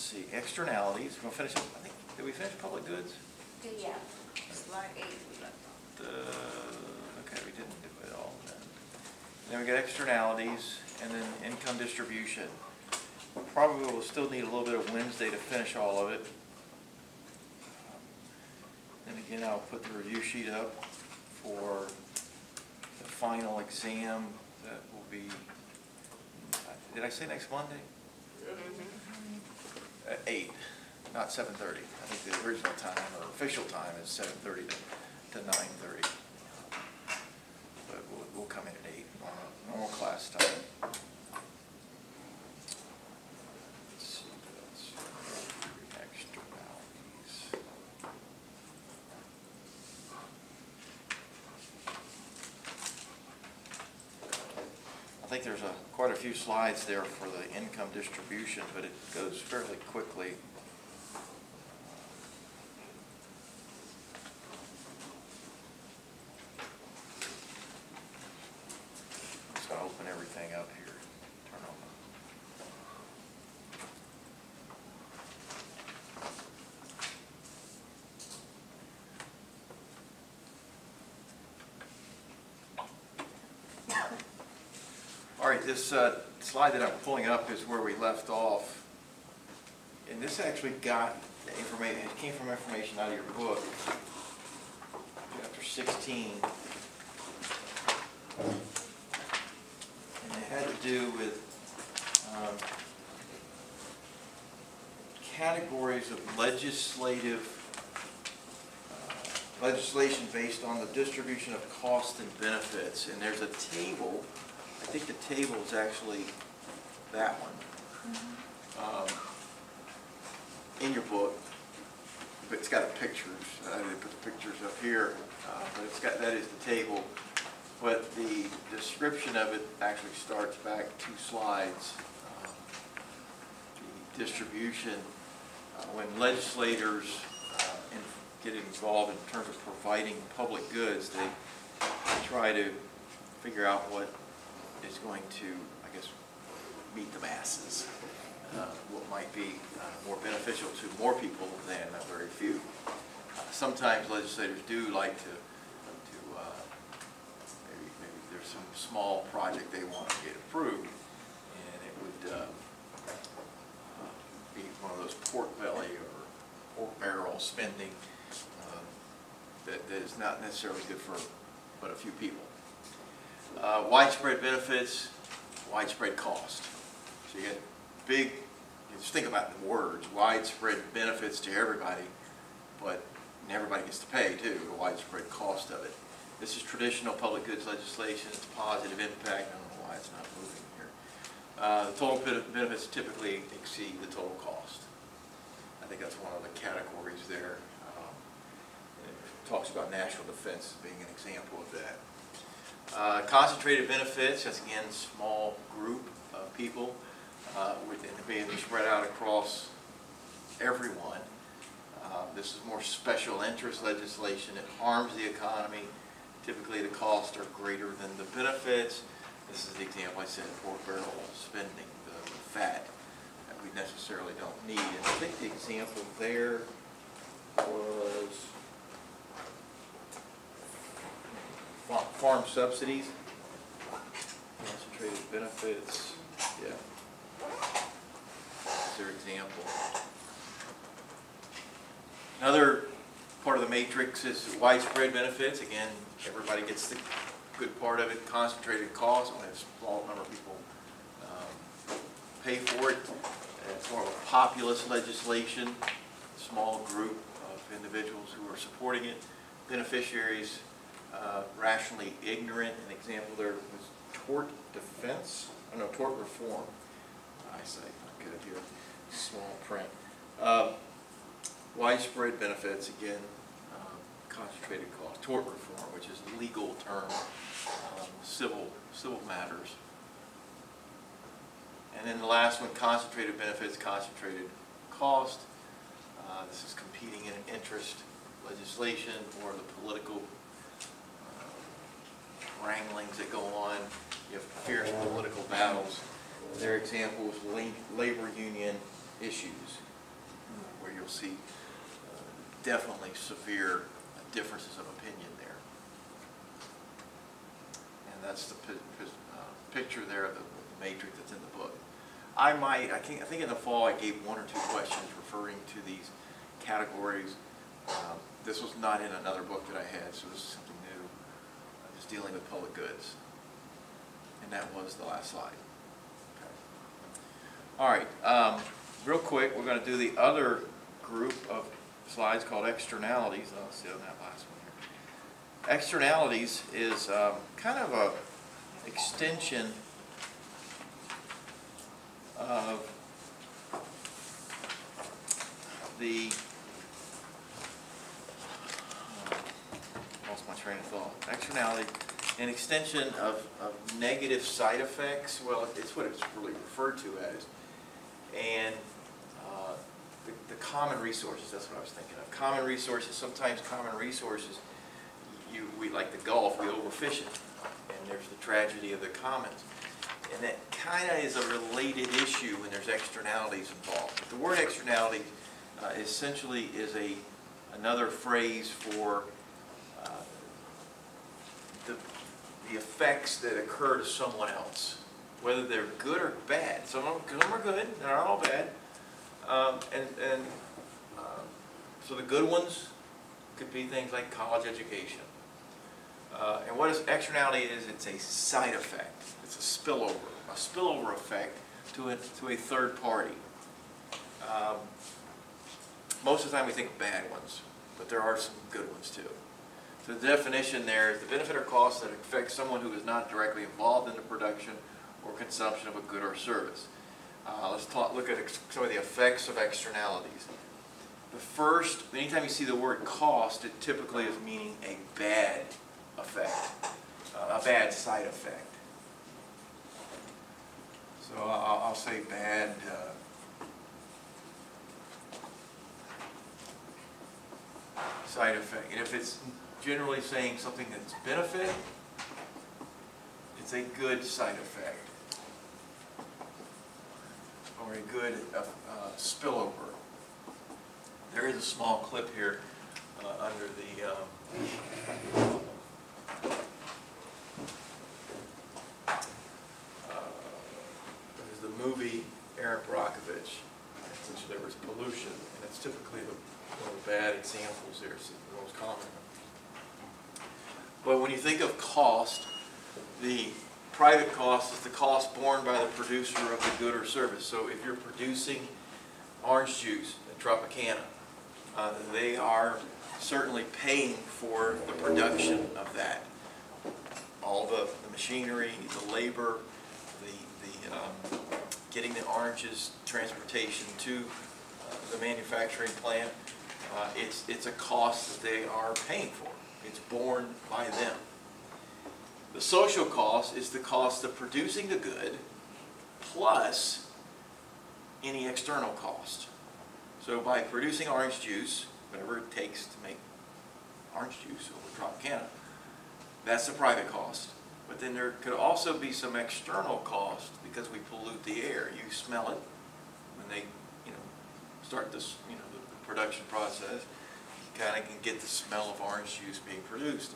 see, externalities. We're going to finish, I think, did we finish public goods? Yeah, slide 8 we left off. Okay, we didn't do it all then. Then we got externalities and then income distribution. Probably will still need a little bit of Wednesday to finish all of it. Then again, I'll put the review sheet up for the final exam that will be, did I say next Monday? At 8, not 7:30. I think the original time or official time is 7:30 to 9:30. But we'll come in at 8, normal class time. Let's see what else. Externalities. I think there's quite a few slides there for the income distribution, but it goes fairly quickly. I'm just going to open everything up here. Turn on. All right, this slide that I'm pulling up is where we left off. And this actually got the information, it came from information out of your book, chapter 16. And it had to do with categories of legislation based on the distribution of costs and benefits. And there's a table. I think the table is actually that one in your book, but it's got the pictures. I didn't put the pictures up here, but it's got, that is the table. But the description of it actually starts back 2 slides. The distribution, when legislators get involved in terms of providing public goods, they try to figure out what is going to, I guess, meet the masses, what might be more beneficial to more people than very few. Sometimes legislators do like to maybe there's some small project they want to get approved, and it would be one of those pork belly or pork barrel spending that is not necessarily good for but a few people. Widespread benefits, widespread cost. So you get big, you just think about the words, widespread benefits to everybody, but everybody gets to pay too, the widespread cost of it. This is traditional public goods legislation, it's positive impact. I don't know why it's not moving here. The total benefits typically exceed the total cost. I think that's one of the categories there. It talks about national defense as being an example of that. Concentrated benefits, that's again small group of people being spread out across everyone. This is more special interest legislation. It harms the economy. Typically the costs are greater than the benefits. This is the example I said, pork barrel spending, the fat that we necessarily don't need. And I think the example there was farm subsidies, concentrated benefits, yeah, that's their example. Another part of the matrix is widespread benefits. Again, everybody gets the good part of it. Concentrated costs, only a small number of people pay for it. It's more of a populist legislation, small group of individuals who are supporting it. Beneficiaries, rationally ignorant. An example there was tort defense, oh no, tort reform. Eyesight not good here, small print. Widespread benefits, again, concentrated cost. Tort reform, which is a legal term, civil matters. And then the last one, concentrated benefits, concentrated cost. This is competing in interest legislation or the political wranglings that go on. You have fierce political battles. Their example is labor union issues. where you'll see definitely severe differences of opinion there. And that's the picture there of the matrix that's in the book. I think in the fall I gave 1 or 2 questions referring to these categories. This was not in another book that I had, so this is something new. Just dealing with public goods. And that was the last slide. Okay. All right, real quick, we're going to do the other group of slides called externalities. I'll see on that last one here. Externalities is kind of a extension of the lost my train of thought. Externality, an extension of negative side effects. Well, it's what it's really referred to as, and the common resources. That's what I was thinking of. Common resources. Sometimes common resources, we like the Gulf, we overfish it, and there's the tragedy of the commons. And that kind of is a related issue when there's externalities involved. But the word externality essentially is another phrase for the effects that occur to someone else, whether they're good or bad. Some of them are good, they're not all bad. So the good ones could be things like college education. And what an externality is, it's a side effect. It's a spillover effect to a third party. Most of the time we think of bad ones, but there are some good ones too. So the definition there is the benefit or cost that affects someone who is not directly involved in the production or consumption of a good or service. Let's look at some of the effects of externalities. The first, anytime you see the word cost, it typically is meaning a bad effect, a bad side effect. So I'll say bad side effect. And if it's generally saying something that's benefit, it's a good side effect or a good spillover. There is a small clip here under the there's the movie Aaron Brockovich. Essentially, there was pollution, and it's typically one of the bad examples there. It's the most common. But when you think of cost, the private cost is the cost borne by the producer of the good or service. So if you're producing orange juice at Tropicana, they are certainly paying for the production of that. All the machinery, the labor, the getting the oranges, transportation to the manufacturing plant, it's a cost that they are paying for. It's borne by them. The social cost is the cost of producing the good plus any external cost. So by producing orange juice, whatever it takes to make orange juice over Tropicana, that's the private cost. But then there could also be some external cost because we pollute the air. You smell it when they, start this, the production process. You kind of can get the smell of orange juice being produced.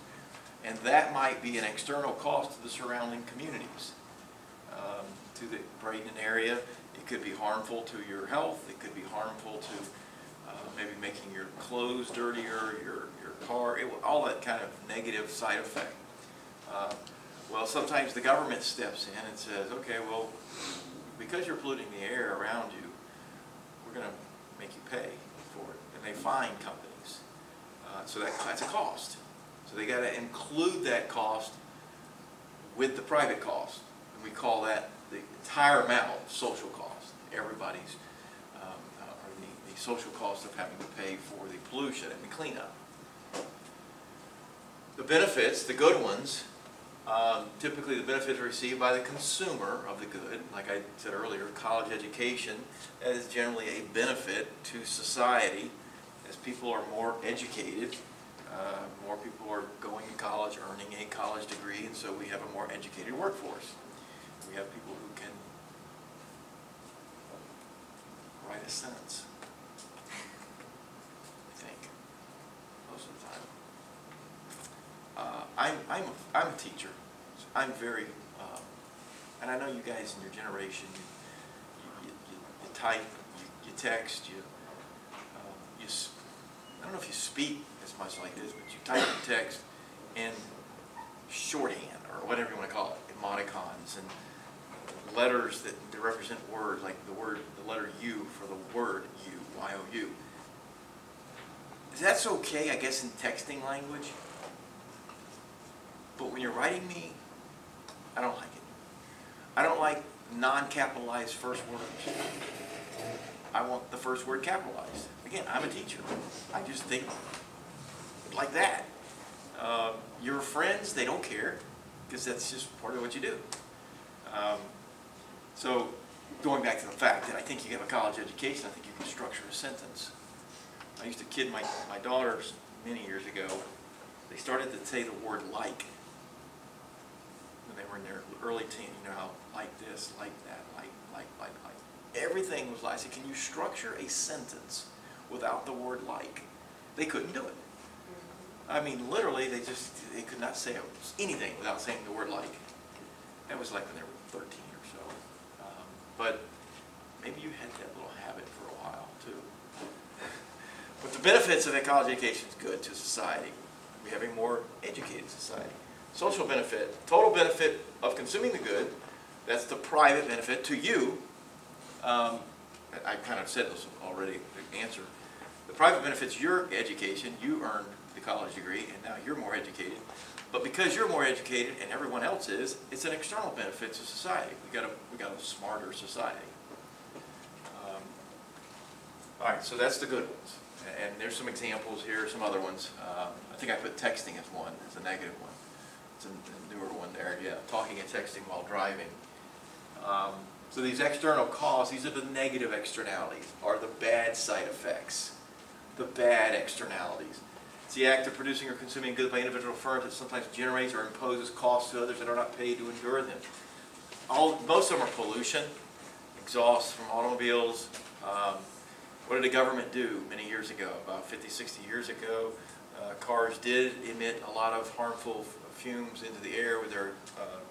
And that might be an external cost to the surrounding communities. To the Braden area, it could be harmful to your health. It could be harmful to maybe making your clothes dirtier, your car, all that kind of negative side effect. Well, sometimes the government steps in and says, okay, well, because you're polluting the air around you, we're going to make you pay for it. And they fine companies. So that's a cost. So they got to include that cost with the private cost. And we call that the entire amount social cost. Everybody's, or the social cost of having to pay for the pollution and the cleanup. The benefits, the good ones, typically the benefits are received by the consumer of the good. Like I said earlier, college education, that is generally a benefit to society. As people are more educated, more people are going to college, earning a college degree, and so we have a more educated workforce. We have people who can write a sentence. I'm a teacher. I'm very, and I know you guys in your generation, you type, you text, I don't know if you speak as much like this, but you type and text in shorthand, or whatever you want to call it, emoticons, and letters that represent words, like the letter U for the word you, Y-O-U. That's okay, I guess, in texting language. But when you're writing me, I don't like it. I don't like non-capitalized first words. I want the first word capitalized. Again, I'm a teacher. I just think like that. Your friends, they don't care, because that's just part of what you do. So going back to the fact that I think you have a college education, I think you can structure a sentence. I used to kid my daughters many years ago. They started to say the word like when they were in their early teen. You know how like this, like that, like. Everything was like. I said, can you structure a sentence without the word like? They couldn't do it. I mean, literally, they could not say anything without saying the word like. That was like when they were 13 or so. But maybe you had that little habit for a while too. But the benefits of a college education is good to society. We have a more educated society. Social benefit, total benefit of consuming the good, that's the private benefit to you. I kind of said this already, the answer. The private benefit's your education. You earned the college degree, and now you're more educated. But because you're more educated and everyone else is, it's an external benefit to society. We got a smarter society. All right, so that's the good ones. And there's some examples here, some other ones. I think I put texting as one, as a negative one. It's a newer one there, yeah. Talking and texting while driving. So these external costs, these are the negative externalities, are the bad side effects, the bad externalities. It's the act of producing or consuming goods by individual firms that sometimes generates or imposes costs to others that are not paid to endure them. Most of them are pollution, exhaust from automobiles. What did the government do many years ago? About 50, 60 years ago, cars did emit a lot of harmful fumes into the air with their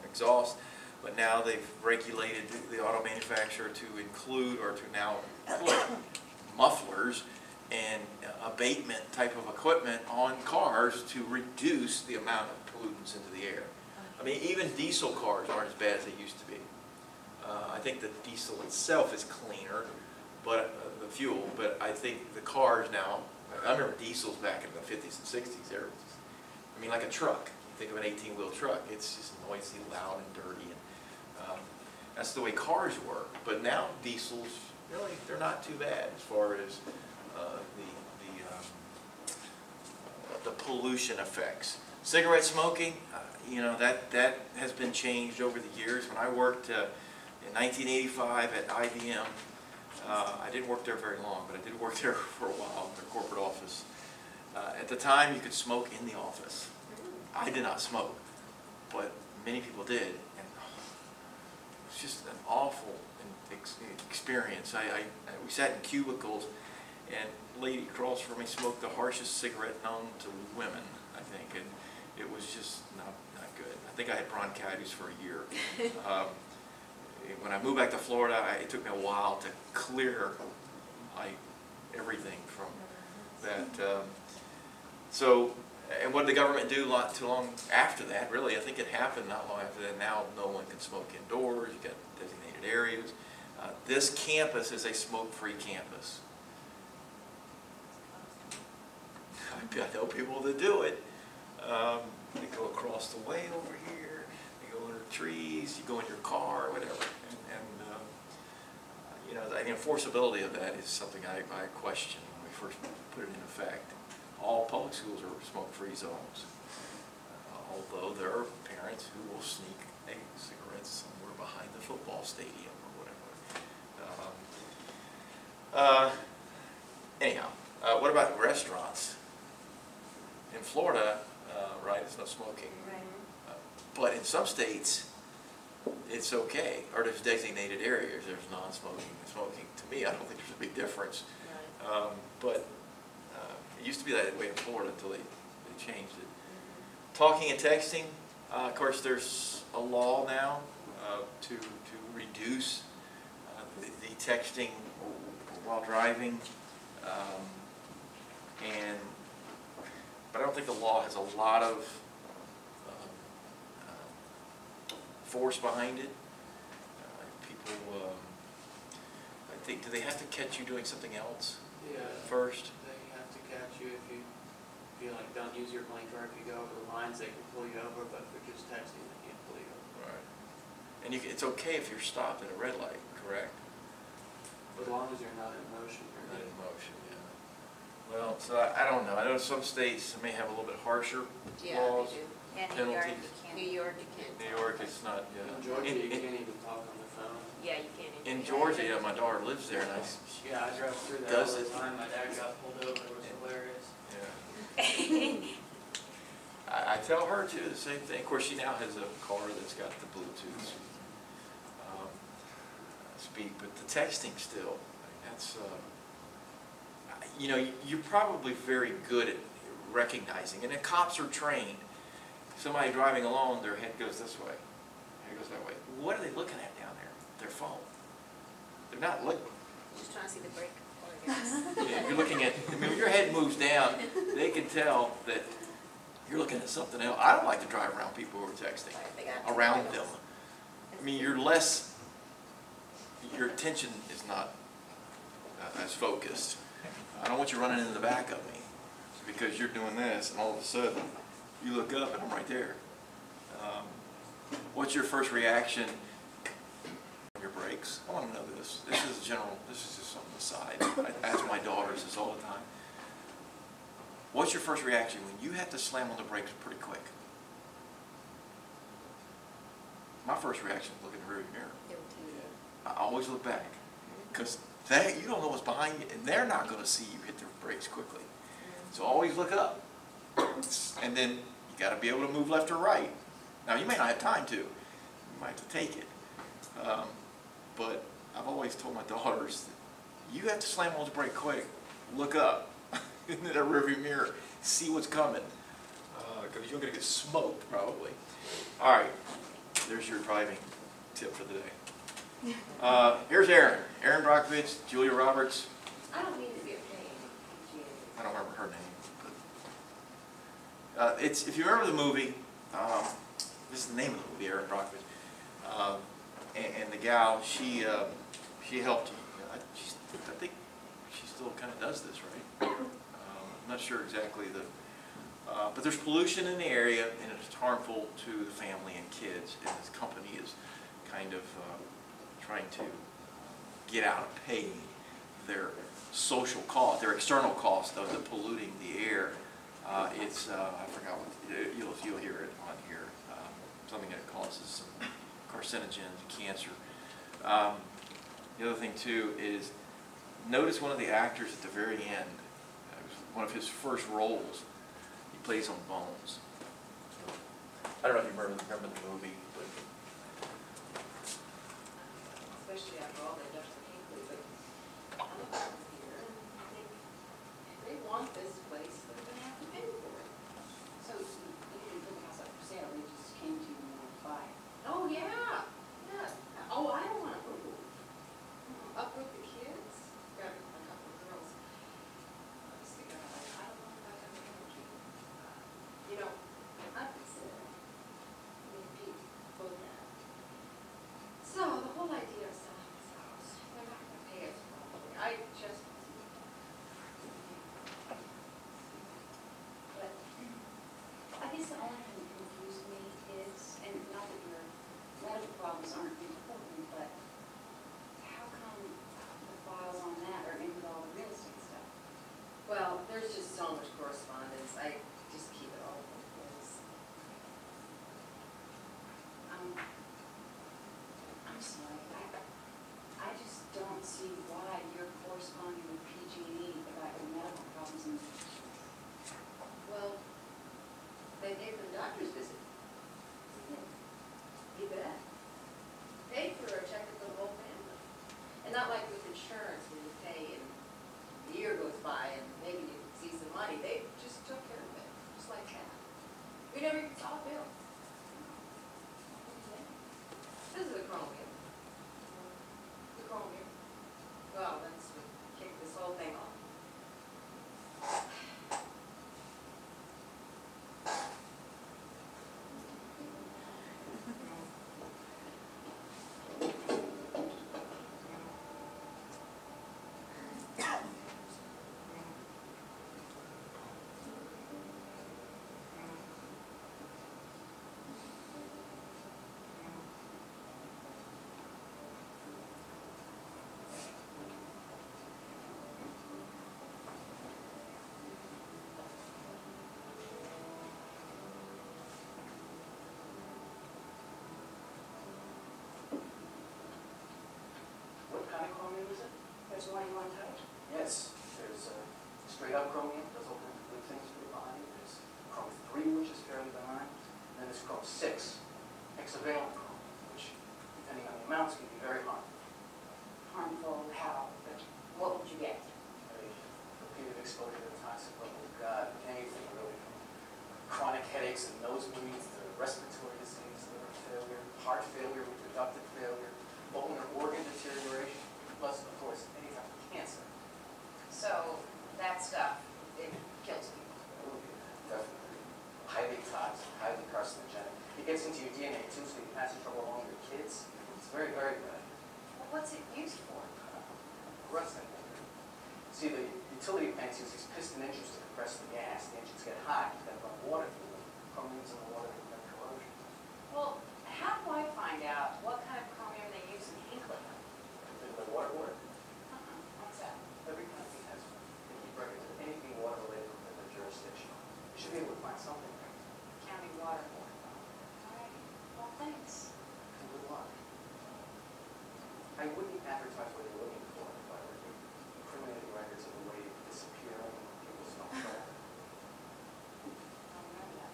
exhaust. But now they've regulated the auto manufacturer to include, or to now put mufflers and abatement type of equipment on cars to reduce the amount of pollutants into the air. I mean, even diesel cars aren't as bad as they used to be. I think the diesel itself is cleaner, but the fuel. But I think the cars now, I remember diesels back in the 50s and 60s. They're, I mean, like a truck. You think of an 18-wheel truck. It's just noisy, loud, and dirty. And, that's the way cars work. But now diesels, really, they're not too bad as far as the pollution effects. Cigarette smoking, you know, that has been changed over the years. When I worked in 1985 at IBM, I didn't work there very long, but I did work there for a while in their corporate office. At the time, you could smoke in the office. I did not smoke, but many people did. And it was just an awful experience. We sat in cubicles, and a lady across from me smoked the harshest cigarette known to women, I think, and it was just not good. I think I had bronchitis for a year. When I moved back to Florida, it took me a while to clear everything from that. And what did the government do not too long after that? Really, I think it happened not long after that. Now no one can smoke indoors. You've got designated areas. This campus is a smoke-free campus. I know people that do it. They go across the way over here. They go under trees. You go in your car, or whatever. You know, the enforceability of that is something I question when we first put it in effect. All public schools are smoke-free zones, although there are parents who will sneak cigarettes somewhere behind the football stadium or whatever. Anyhow, what about restaurants? In Florida, right, there's no smoking. Right. But in some states, it's okay. Or there's designated areas, there's non-smoking and smoking. To me, I don't think there's a big difference. Right. But it used to be that way in Florida until they changed it. Talking and texting, of course, there's a law now to reduce the texting while driving, but I don't think the law has a lot of force behind it. People, I think, do they have to catch you doing something else first? They have to catch you if you feel like don't use your blinker. If you go over the lines, they can pull you over, but if you're just texting, they can't pull you over. Right. And it's okay if you're stopped at a red light, correct? As long as you're not in motion, you're Not good. in motion, yeah. Well, so I don't know. I know some states may have a little bit harsher Yeah, laws. they do. And New York, penalties. you can't. New York, you can't. New York, it's not, yeah. In Georgia, you can't even talk on the phone. Yeah, you can't. In Georgia, yeah, my daughter lives there, and Yeah, I drove through there all Does the it? time. My dad got pulled over. It was hilarious. yeah. I tell her too the same thing. Of course, she now has a car that's got the Bluetooth speed, but the texting still, that's, you know, you're probably very good at recognizing, and the cops are trained. Somebody driving along, their head goes this way, head goes that way. What are they looking at down there? Their phone. They're not looking. Just trying to see the brake or gas. Yeah, you're looking at, I mean, when your head moves down, they can tell that you're looking at something else. I don't like to drive around people who are texting, They got two around pedals. them. I mean, you're less, your attention is not as focused. I don't want you running in the back of me because you're doing this and all of a sudden you look up and I'm right there. What's your first reaction? Your brakes? I want to know this. This is general, this is just on the side. I ask my daughters this all the time. What's your first reaction when you have to slam on the brakes pretty quick? My first reaction is look in the rearview mirror. I always look back because you don't know what's behind you, and they're not going to see you hit the brakes quickly. So always look up, and then you got to be able to move left or right. Now you may not have time to. You might have to take it. But I've always told my daughters that you have to slam on the brake quick. Look up in the rearview mirror, see what's coming, because you're going to get smoked probably. All right, there's your driving tip for the day. Here's Erin. Erin Brockovich, Julia Roberts. I don't mean to be a pain. I don't remember her name. But, it's, if you remember the movie, this is the name of the movie, Erin Brockovich. And the gal, she helped. I think she still kind of does this, right? I'm not sure exactly but there's pollution in the area, and it's harmful to the family and kids. And this company is kind of trying to get out of paying their social cost, their external cost of the polluting the air. It's I forgot what you'll hear it on here. Something that causes some carcinogens, cancer. The other thing too is notice one of the actors at the very end. It was one of his first roles. He plays on Bones. I don't know if you remember the movie, but Especially after all they've done for Hinkley, but I don't know here. I think if they want this place, they're gonna have to pay for it. So you didn't put the house up for sale, they just came to you and wanted to buy it. Oh, yeah, yeah. Oh, I don't wanna move. Uproot the kids. Got a couple of girls. I was thinking, I don't know if I have the energy. You know, I'd consider it. I mean, Pete, both have. So, the whole idea of selling this house, they're not gonna pay us probably. I just. But I guess the only thing that confused me is, and not that your medical problems aren't important, but how come the files on that are in with all the real estate stuff? Well, there's just so much correspondence, I just keep it all over the place. I'm sorry, I just don't see why you're corresponding with PG&E about your medical problems and Well, they gave them a doctor's visit. You bet. Paid for a checkup for the whole family. And not like with insurance where you pay and a year goes by and maybe you see some money. They just took care of it, just like that. We We never even saw a bill. This is the chromium. The chromium. Well, that's what kicked this whole thing off. What kind of chromium is it? There's one you want to touch? Yes, there's straight up chromium, does all kinds of good things for the body. There's chrome 3, which is fairly benign. And then there's chrome 6, hexavalent chromium, which, depending on the amounts, can be very harmful. Harmful, how? But what would you get? Repeated exposure to toxic levels, God, anything really, from chronic headaches and nosebleeds to respiratory disease, liver failure, heart failure, reproductive failure, bone or organ deterioration, plus, of course, any type of cancer. So that stuff, it kills people. Definitely. Highly toxic, highly carcinogenic. It gets into your DNA too, so you can pass it trouble along your kids. It's very, very bad. Well, what's it used for? Rusting. See, the utility plants use these piston engines to compress the gas. The engines get hot, you gotta run water through them. Chromium's in the water to prevent corrosion. Well, how do I find out what kind of chromium they use in Hinkley? The water board, What's that? every country has one. They keep records of anything water related within their jurisdiction. You should be able to find something there. County Water Board. All right. Well, thanks. And good luck. I wouldn't advertise what you're looking for if I were you. Incriminating records of the way you're disappearing and people smell crap. I'll remember that.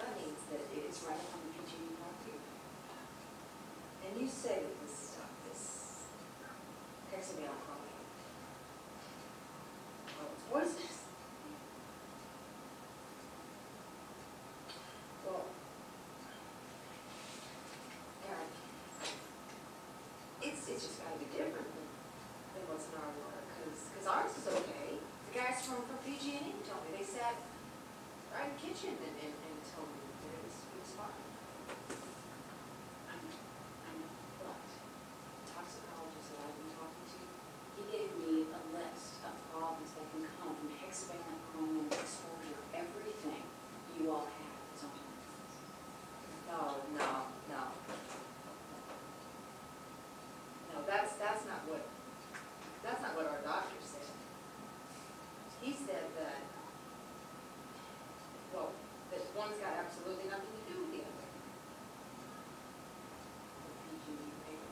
That means that it's right up on the PG&E property. And you say that this stuff, this hexavalent chromium. What is this? Well, Aaron, it's just gotta be different than what's in our water, because ours is okay. The guys from PG&E told me, they sat right in the kitchen and told me that it was fine. I'm but the toxicologist that I've been talking to, he gave me a list of problems that can come from hexavalent chromium exposure. Everything you all have is on the list. No. No, that's not what our doctor said. He said that, well, that one's got absolutely nothing to do with the other. The PG&E paper.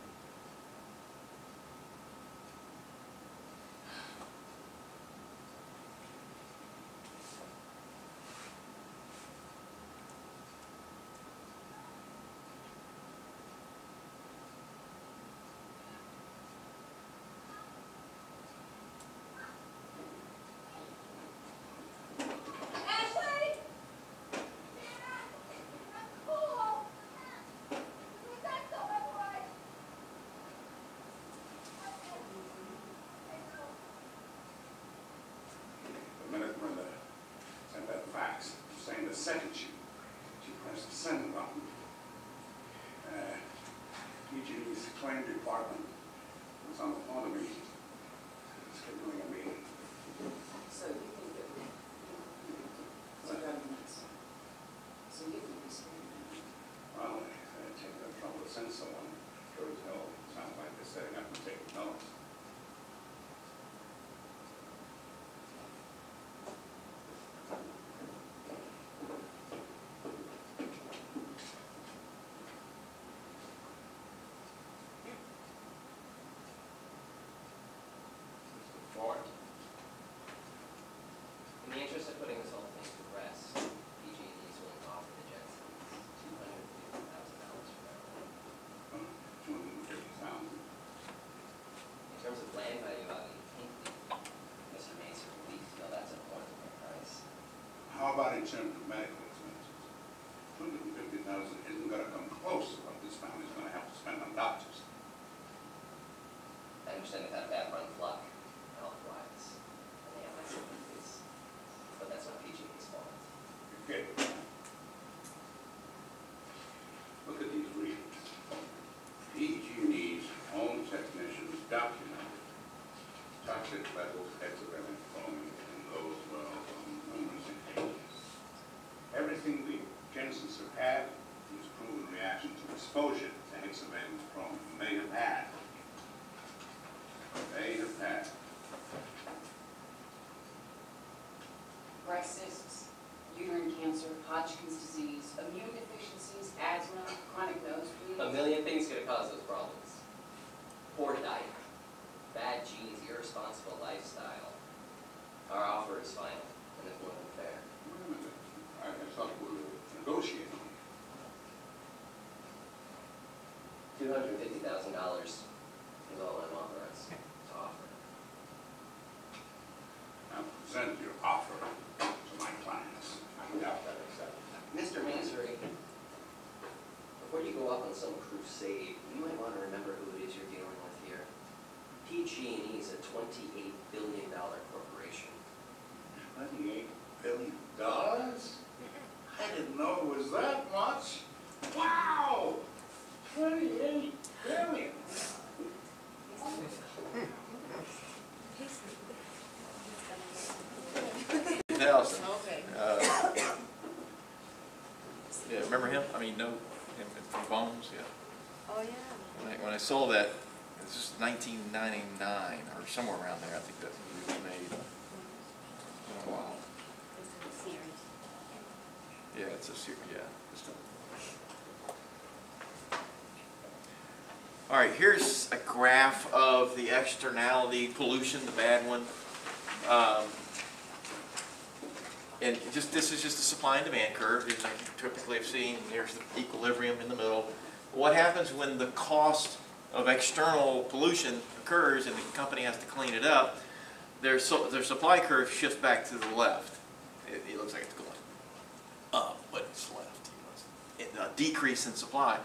Ashley! Cool! That's so right. The minute Brenda sent that fax saying to send it, she pressed the send button. PG&E's claim department was on the phone to me, scheduling a meeting. So you think that so governments, so you think we spend money? Well, they take the trouble to send someone. Sure as hell sounds like they're setting up and taking notes. Mr. Ford, terms of medical expenses, $250,000 isn't going to come close to what this family's going to have to spend on doctors. I understand they've had a bad run of luck, health-wise, and they have my sympathies, but that's not PG&E's fault. Okay. Look at these readings. PG&E's own technicians documented toxic levels, hexavalent chromium, in those wells on numerous occasions. Everything the Jensens have had is proven reaction to exposure to hexavalent chromium may have had. Breast cysts, uterine cancer, Hodgkin's disease, immune deficiencies, asthma, chronic nosebleeds. A million things could have caused those problems. Poor diet, bad genes, irresponsible lifestyle. Our offer is final, and it's more than fair. Wait a minute. I thought we were negotiating. $250,000 is all I'm authorized to offer. Now present your offer to my clients. I doubt that accept. Mr. Mansory, before you go off on some crusade, you might want to remember who it is you're dealing with here. PG&E is a $28 billion corporation. $28 billion? I didn't know it was that much. Wow! 28 billion. Thousand. Okay. Yeah, remember him? I mean, no, him from Bones, yeah. Oh, yeah. When I saw that, this is 1999 or somewhere around there, I think that movie was made. It's been a while. Yeah, it's a series, yeah. All right, here's a graph of the externality pollution, the bad one. And this is just the supply and demand curve. As you typically have seen, there's the equilibrium in the middle. What happens when the cost of external pollution occurs and the company has to clean it up, their supply curve shifts back to the left. It looks like it's going up, but it's left. It's a decrease in supply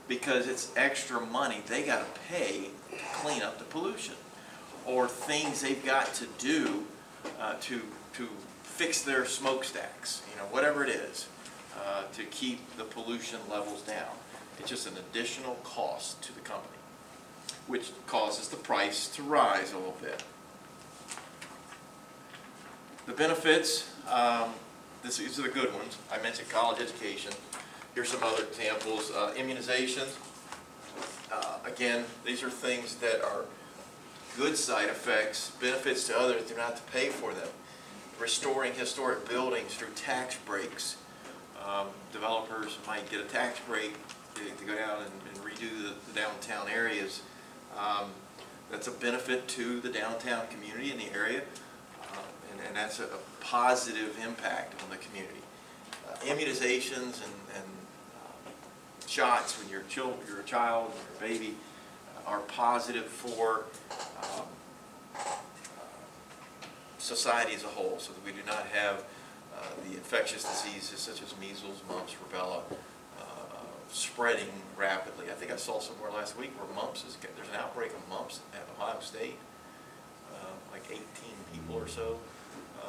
because it's extra money they got to pay to clean up the pollution, or things they've got to do to fix their smokestacks, whatever it is, to keep the pollution levels down. It's just an additional cost to the company, which causes the price to rise a little bit. The benefits, these are the good ones. I mentioned college education. Here's some other examples. Immunizations. Again, these are things that are good side effects, benefits to others, do not have to pay for them. Restoring historic buildings through tax breaks. Developers might get a tax break to go down and redo the downtown areas. That's a benefit to the downtown community in the area, and that's a positive impact on the community. Immunizations and shots when you're a child or a baby are positive for society as a whole, so that we do not have the infectious diseases such as measles, mumps, rubella spreading rapidly. I think I saw somewhere last week where there's an outbreak of mumps at Ohio State, like 18 people or so.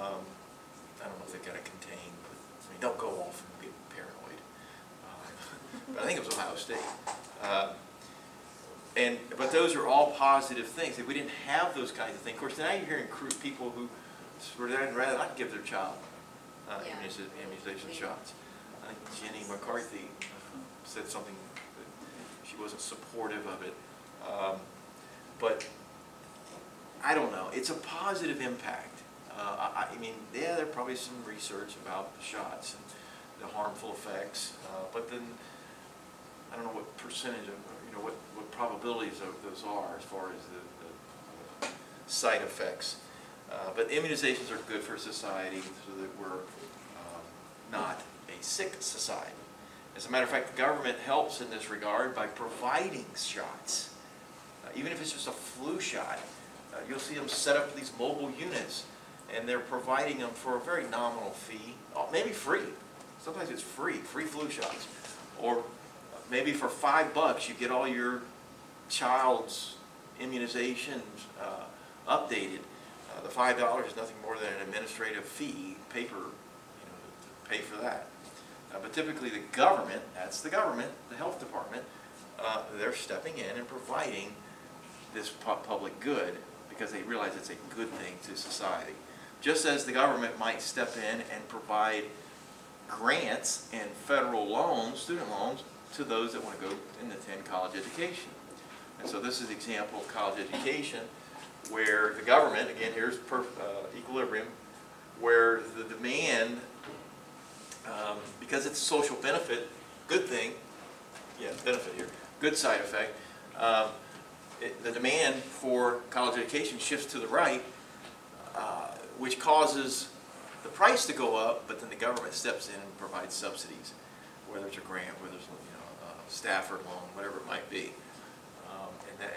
I don't know if they've got it contained, but I mean, don't go off and get paranoid. But I think it was Ohio State. But those are all positive things. If we didn't have those kinds of things, of course, now you're hearing people who would rather not give their child immunization shots. I think Jenny McCarthy said something that she wasn't supportive of it. But I don't know. It's a positive impact. I mean, yeah, there's probably some research about the shots and the harmful effects, but then I don't know what percentage of, what probabilities of those are as far as the side effects. But immunizations are good for society so that we're not a sick society. As a matter of fact, the government helps in this regard by providing shots. Even if it's just a flu shot, you'll see them set up these mobile units and they're providing them for a very nominal fee, maybe free. Sometimes it's free flu shots. Or maybe for $5 you get all your child's immunizations updated. The $5 is nothing more than an administrative fee, paper, to pay for that. But typically the government, that's the government, the health department, they're stepping in and providing this public good because they realize it's a good thing to society. Just as the government might step in and provide grants and federal loans, student loans, to those that want to go and attend college education. And so this is an example of college education where the government, again, here's equilibrium, where the demand, because it's a social benefit, good thing, yeah, benefit here, good side effect, the demand for college education shifts to the right, which causes the price to go up, but then the government steps in and provides subsidies, whether it's a grant, whether it's a Stafford loan, whatever it might be.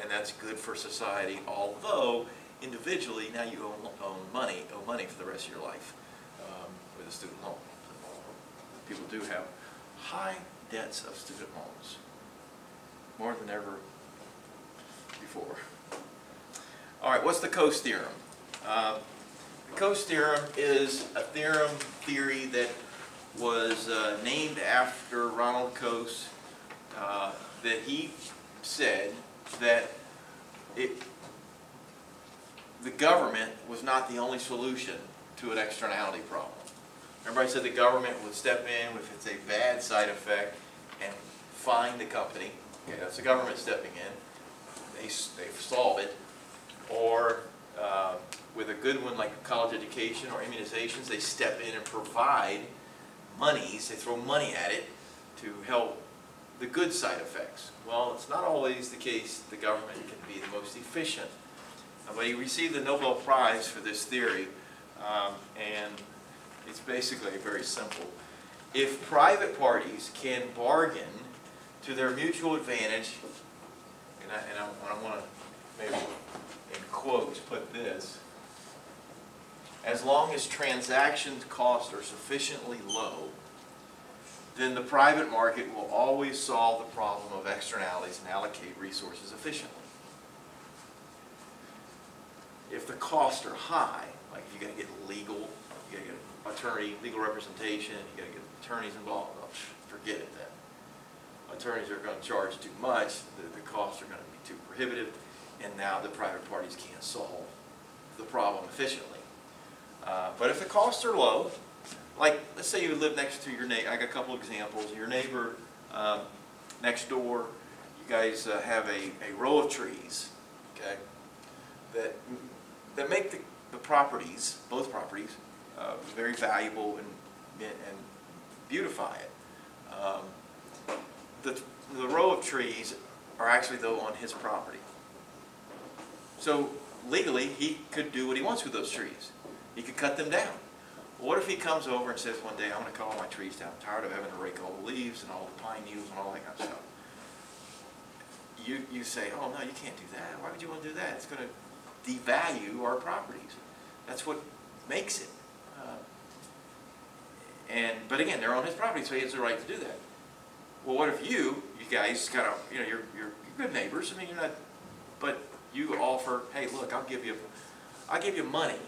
And that's good for society, although individually now you owe money for the rest of your life with a student loan. People do have high debts of student loans, more than ever before. All right, what's the Coase theorem? The Coase theorem is a theory that was named after Ronald Coase, that he said that the government was not the only solution to an externality problem. Everybody said the government would step in if it's a bad side effect and fine the company. Okay, that's the government stepping in. They solve it. Or with a good one like college education or immunizations, they step in and provide monies. They throw money at it to help the good side effects. Well, it's not always the case the government can be the most efficient. But he received the Nobel Prize for this theory, and it's basically very simple. If private parties can bargain to their mutual advantage, and I want to maybe in quotes put this, as long as transaction costs are sufficiently low, then the private market will always solve the problem of externalities and allocate resources efficiently. If the costs are high, like if you got to get legal, you got to get attorney, legal representation, you got to get attorneys involved, well, forget it then. Attorneys are going to charge too much, the costs are going to be too prohibitive, and now the private parties can't solve the problem efficiently. But if the costs are low, like let's say you live next to your neighbor, I got a couple examples, your neighbor next door, you guys have a row of trees, okay, that make the properties, both properties, very valuable and beautify it. The row of trees are actually though on his property. So legally he could do what he wants with those trees. He could cut them down. Well, what if he comes over and says one day, I'm going to cut all my trees down. I'm tired of having to rake all the leaves and all the pine needles and all that kind of stuff. You say, oh no, you can't do that. Why would you want to do that? It's going to devalue our properties. That's what makes it. But again, they're on his property, so he has the right to do that. Well, what if you guys kind of, you're good neighbors. I mean, you're not, but you offer, hey, look, I'll give you money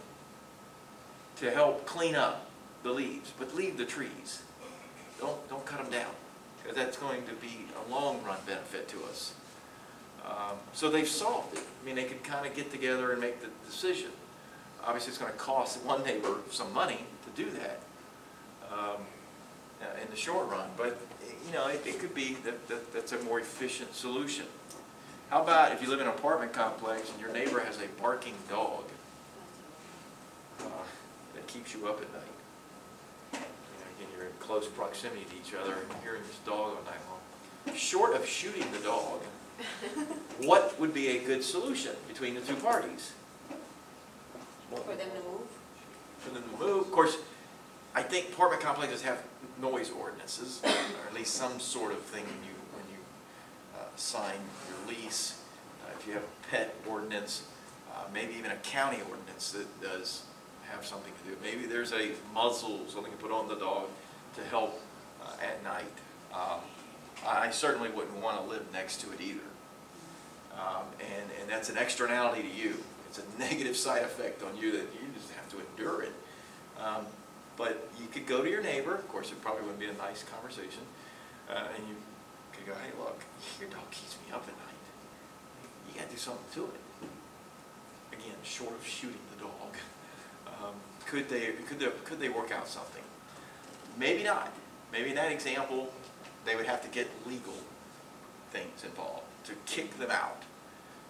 to help clean up the leaves, but leave the trees. Don't cut them down, because that's going to be a long run benefit to us. So they've solved it. I mean, they could kind of get together and make the decision. Obviously, it's going to cost one neighbor some money to do that in the short run, but it could be that's a more efficient solution. How about if you live in an apartment complex and your neighbor has a barking dog that keeps you up at night? Again, you're in close proximity to each other and you're hearing this dog all night long. Short of shooting the dog, what would be a good solution between the two parties? For them to move? For them to move. Of course, I think apartment complexes have noise ordinances, or at least some sort of thing when you sign your lease. If you have a pet ordinance, maybe even a county ordinance that does have something to do. Maybe there's a muzzle, something to put on the dog to help at night. I certainly wouldn't want to live next to it either. And that's an externality to you. It's a negative side effect on you that you just have to endure it. But you could go to your neighbor, of course it probably wouldn't be a nice conversation, and you could go, hey look, your dog keeps me up at night. You got to do something to it. Again, short of shooting the dog. Could they work out something? Maybe not. Maybe in that example, they would have to get legal things involved to kick them out,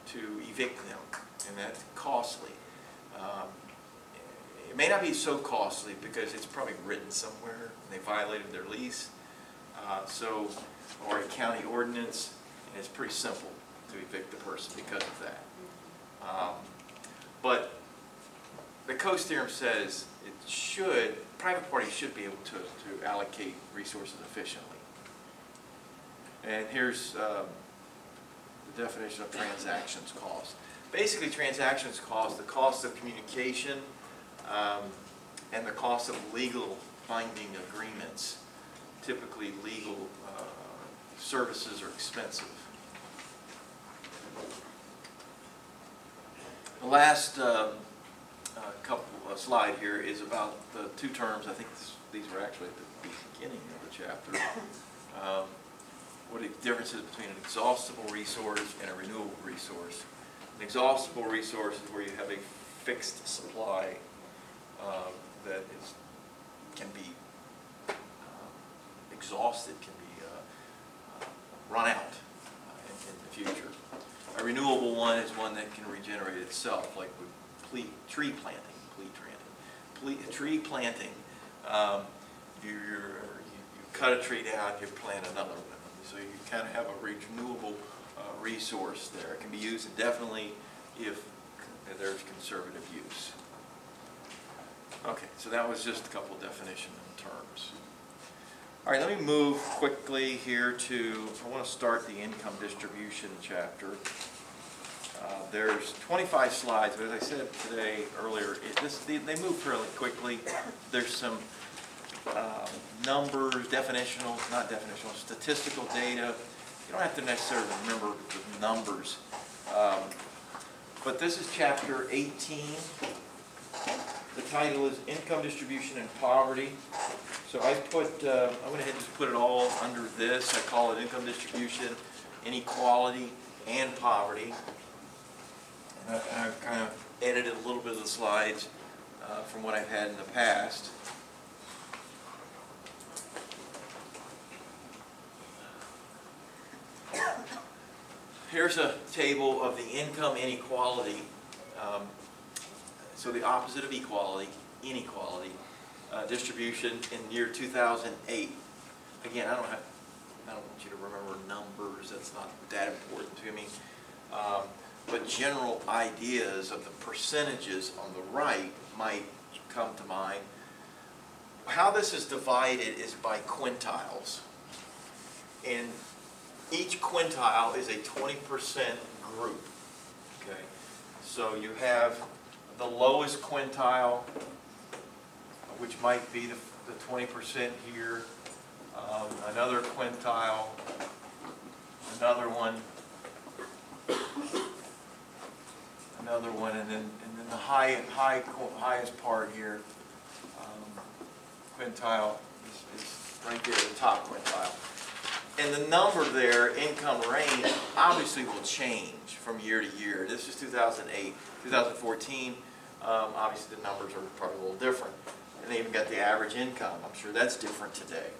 to evict them, and that's costly. It may not be so costly because it's probably written somewhere and they violated their lease, or a county ordinance, and it's pretty simple to evict the person because of that. But the Coase theorem says private parties should be able to allocate resources efficiently. And here's the definition of transactions cost. Basically, transactions cost, the cost of communication and the cost of legal binding agreements. Typically, legal services are expensive. The last slide here is about the two terms. I think these were actually at the beginning of the chapter. What are the differences between an exhaustible resource and a renewable resource? An exhaustible resource is where you have a fixed supply that can be exhausted, can be run out in the future. A renewable one is one that can regenerate itself, like with tree planting. Tree planting, you cut a tree down, you plant another one. So you kind of have a renewable resource there. It can be used indefinitely if there's conservative use. Okay, so that was just a couple of definition and terms. All right, let me move quickly here to, I want to start the income distribution chapter. There's 25 slides, but as I said earlier, they move fairly quickly. There's some numbers, statistical data. You don't have to necessarily remember the numbers. But this is chapter 18. The title is Income Distribution and Poverty. So I went ahead and just put it all under this. I call it Income Distribution, Inequality, and Poverty. And I've kind of edited a little bit of the slides from what I've had in the past. Here's a table of the income inequality. So the opposite of equality, inequality, distribution in year 2008. Again, I don't want you to remember numbers. That's not that important to me. But general ideas of the percentages on the right might come to mind. How this is divided is by quintiles. And each quintile is a 20% group. Okay, so you have the lowest quintile, which might be the 20% here, another quintile, another one, and then the highest part here, quintile is right there, the top quintile. And the number there, income range, obviously will change from year to year. This is 2008. 2014, obviously the numbers are probably a little different. And they even got the average income. I'm sure that's different today.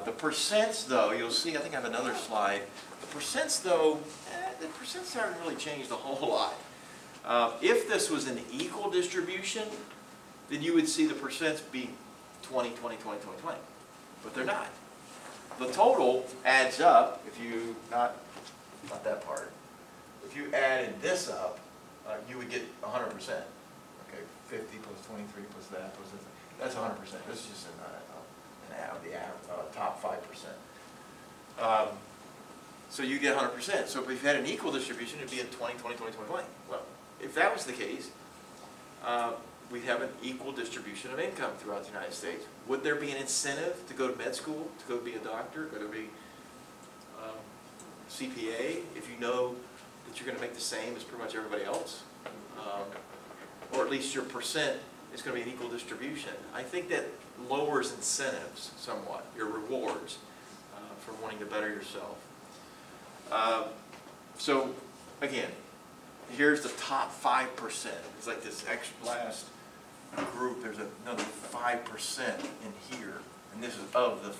The percents, though, you'll see, I think I have another slide. The percents, though, the percents haven't really changed a whole lot. If this was an equal distribution, then you would see the percents be 20, 20, 20, 20, 20. But they're not. The total adds up, if you, not that part, if you added this up, you would get 100%. Okay, 50 plus 23 plus that plus this. That's 100%. This is just the top 5%. So you get 100%. So if you had an equal distribution, it'd be a 20, 20, 20, 20, 20. Well, if that was the case, we have an equal distribution of income throughout the United States. Would there be an incentive to go to med school, to go be a doctor, go to be CPA, if you know that you're going to make the same as pretty much everybody else? Or at least your percent is going to be an equal distribution. I think that lowers incentives somewhat, your rewards for wanting to better yourself. So again, here's the top 5%. It's like this extra last group. There's another 5% in here, and this is of the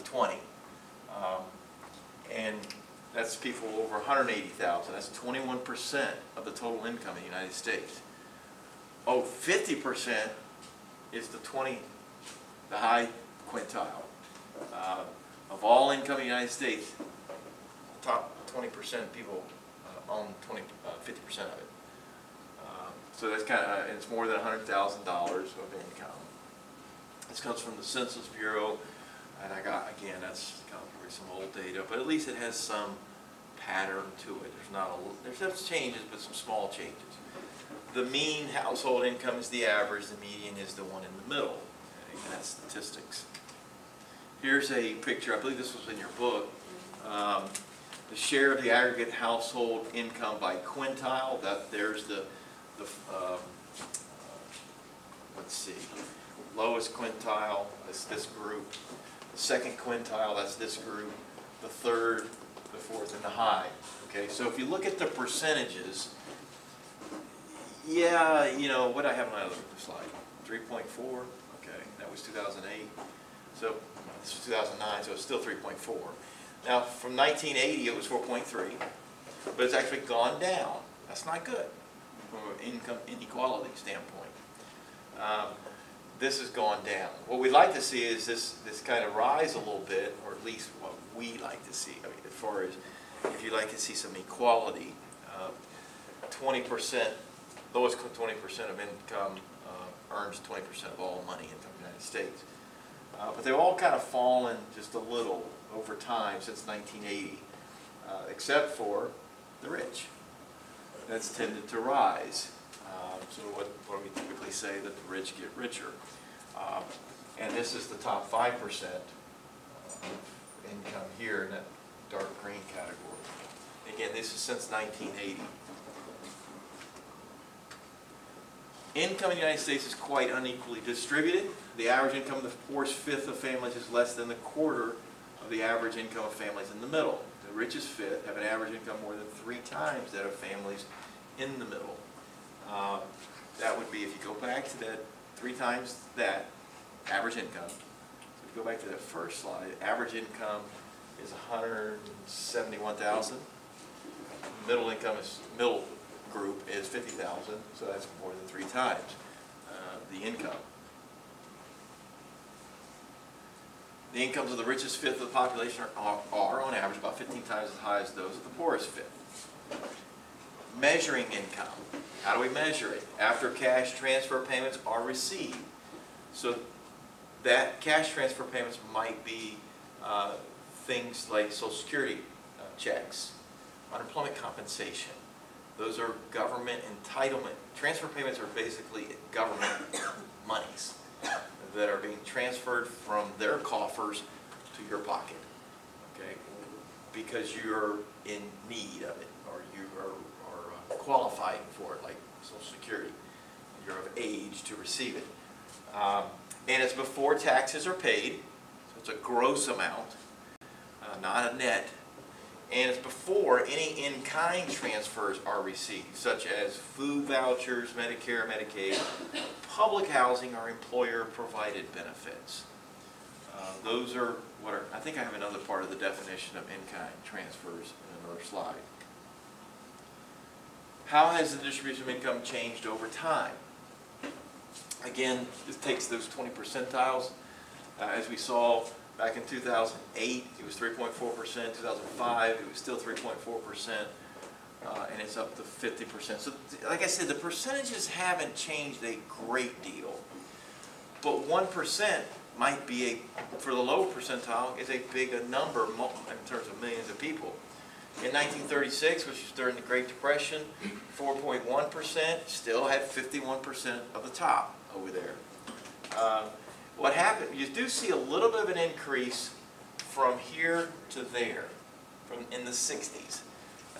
20. And that's people over 180,000. That's 21% of the total income in the United States. Oh, 50% is the high quintile. Of all income in the United States, top 20% of people own 50% of it. So that's kind of, it's more than $100,000 of income. This comes from the Census Bureau, and I got, again, that's kind of some old data, but at least it has some pattern to it. There's some changes, but some small changes. The mean household income is the average, the median is the one in the middle. Okay, and that's statistics. Here's a picture, I believe this was in your book. The share of the aggregate household income by quintile. There's let's see, lowest quintile, that's this group. The second quintile, that's this group. The third, the fourth, and the high. Okay, so if you look at the percentages, yeah, you know, what I have on my other slide? 3.4, okay, that was 2008. So this was 2009, so it's still 3.4. Now, from 1980, it was 4.3, but it's actually gone down. That's not good from an income inequality standpoint. This has gone down. What we'd like to see is this kind of rise a little bit, or at least what we like to see. I mean, as far as if you'd like to see some equality, 20%, lowest 20% of income earns 20% of all money in the United States. But they've all kind of fallen just a little over time since 1980, except for the rich. That's tended to rise. So what do we typically say? That the rich get richer. And this is the top 5% of income here in that dark green category. Again, this is since 1980. Income in the United States is quite unequally distributed. The average income of the poorest fifth of families is less than the quarter of the average income of families in the middle. The richest fifth have an average income more than 3 times that of families in the middle. That would be, if you go back to that 3 times that average income. So if you go back to that first slide, average income is 171,000. Middle income is middle group is 50,000, so that's more than 3 times the income. The incomes of the richest fifth of the population are on average about 15 times as high as those of the poorest fifth. Measuring income. How do we measure it? After cash transfer payments are received. So that cash transfer payments might be things like Social Security checks, unemployment compensation. Those are government entitlement. Transfer payments are basically government monies that are being transferred from their coffers to your pocket, okay? Because you're in need of it, or you are qualifying for it, like Social Security. You're of age to receive it. And it's before taxes are paid, so it's a gross amount, not a net. And it's before any in-kind transfers are received, such as food vouchers, Medicare, Medicaid, public housing, or employer-provided benefits. Those are what are, I think I have another part of the definition of in-kind transfers in another slide. How has the distribution of income changed over time? Again, this takes those 20 percentiles. As we saw back in 2008, it was 3.4%. 2005, it was still 3.4%. And it's up to 50%. So, like I said, the percentages haven't changed a great deal. But 1% might be, for the low percentile, is a big number in terms of millions of people. In 1936, which was during the Great Depression, 4.1% still had 51% of the top over there. What happened, you do see a little bit of an increase from here to there, from in the 60s.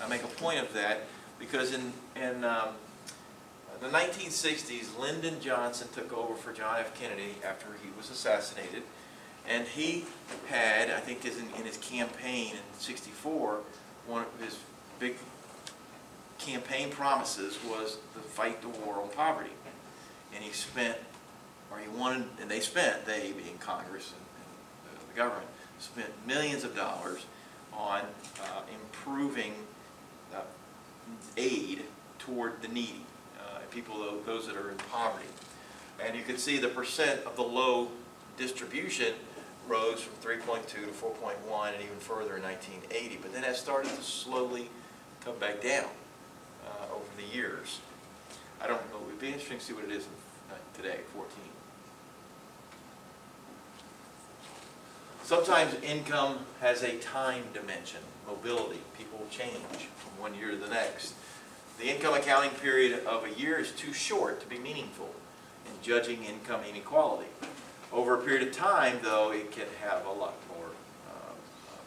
I make a point of that because in the 1960s, Lyndon Johnson took over for John F. Kennedy after he was assassinated, and he had, I think in his campaign in '64, one of his big campaign promises was to fight the war on poverty. And he spent, or he wanted, and they spent, they being Congress and the government, spent millions of dollars on improving aid toward the needy, people, those that are in poverty. And you can see the percent of the low distribution rose from 3.2 to 4.1 and even further in 1980. But then that started to slowly come back down over the years. I don't know, it would be interesting to see what it is today, 14. Sometimes income has a time dimension, mobility. People change from one year to the next. The income accounting period of a year is too short to be meaningful in judging income inequality. Over a period of time, though, it can have a lot more